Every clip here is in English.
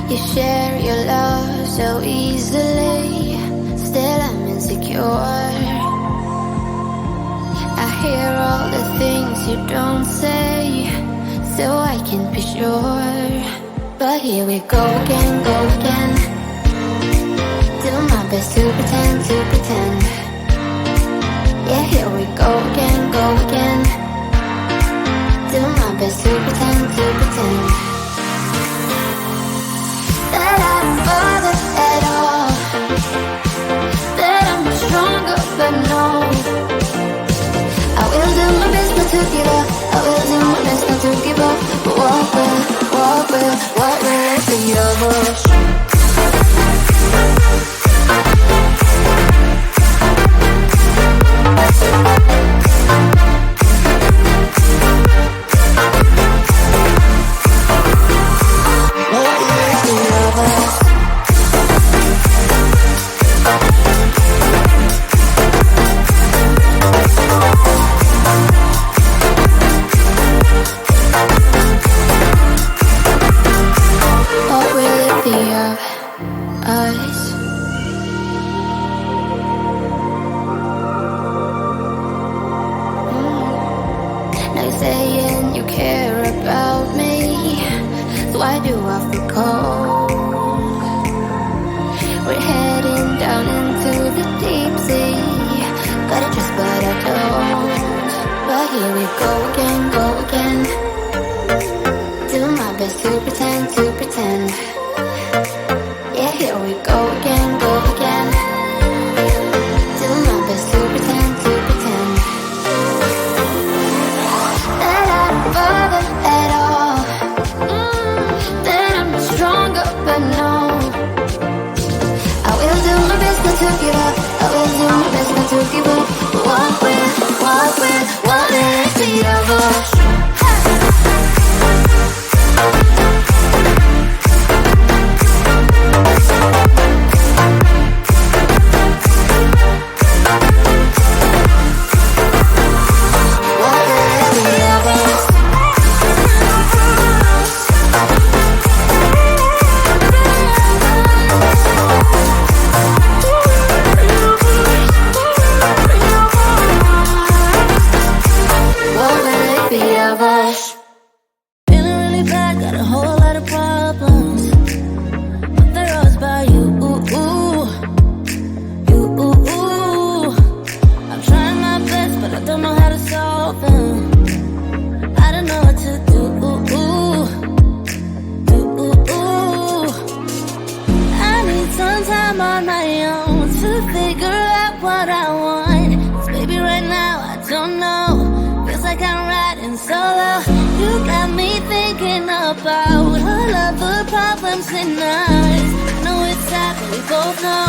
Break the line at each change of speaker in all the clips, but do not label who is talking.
You share your love so easily, still I'm insecure. I hear all the things you don't say, so I can be sure. But here we go again, go again. Do my best to pretend, to pretend. Yeah, here we go again, go again. Do my best to pretend, to pretend. That I don't bother at all, that I'm stronger, but no, I will do my best not to give up, I will do my best not to give up. But what will it be of us? myself and I don't know what to do. I need some time on my own to figure out what I want. 'Cause baby, right now I don't know. Feels like I'm riding solo. You got me thinking about all of the problems in us. I know it's sad, but we both know.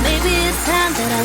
Maybe it's time that I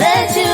let you.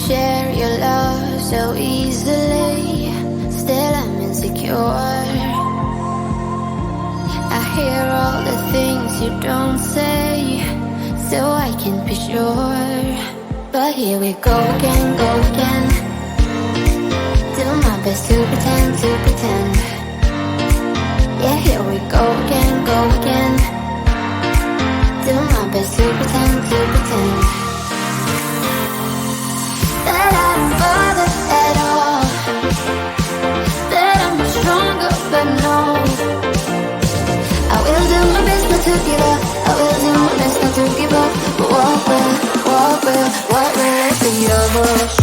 share your love so easily. Still I'm insecure. I hear all the things you don't say, so I can be sure. But here we go again, go again. Do my best to pretend, to pretend. Yeah, here we go again, go again. Do my best to pretend, to pretend. That I don't bother at all. That I'm not stronger, but no. I will do my best not to give up. I will do my best not to give up. But what will it be of us?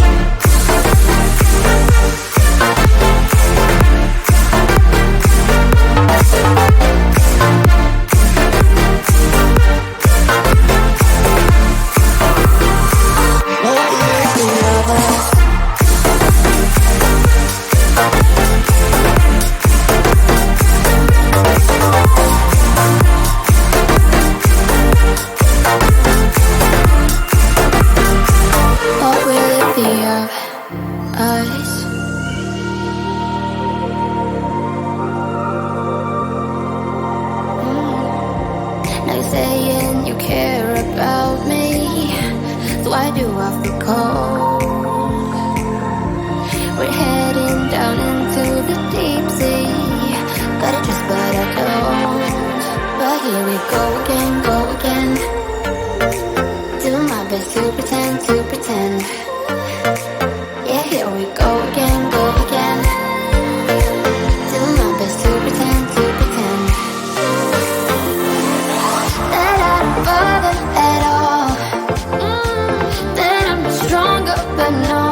Saying you care about me, so why do I feel cold? We're heading down into the deep sea. Gotta trust but I don't. But here we go again, go again. Do my best to pretend, to pretend. Yeah, here we go again, go again. Do my best to pretend, to pretend. Bother at all. That I'm not stronger, but no.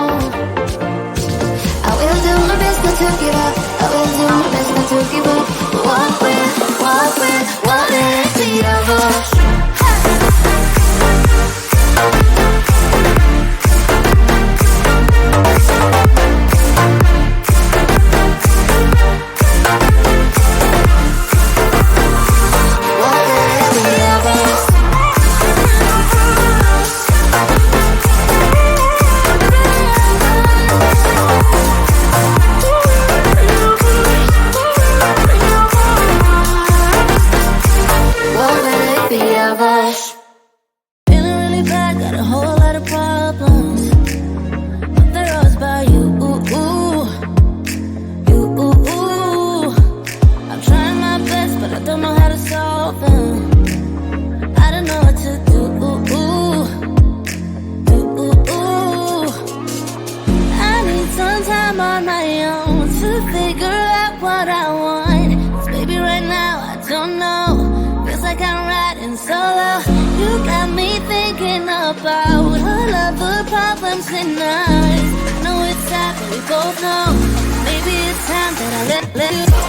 I will do my best not to give up. I will do my best not to give up. But what will it be of us?
Feeling really bad, got a whole lot of problems, but they're all about you. I'm trying my best, but I don't know how to solve them. I don't know what to do. I need some time on my own to figure out what I want. 'Cause baby, right now I don't know. Feels like I'm riding solo. You got me thinking about all of the problems in us. I know it's sad, but we both know maybe it's time that I let you go.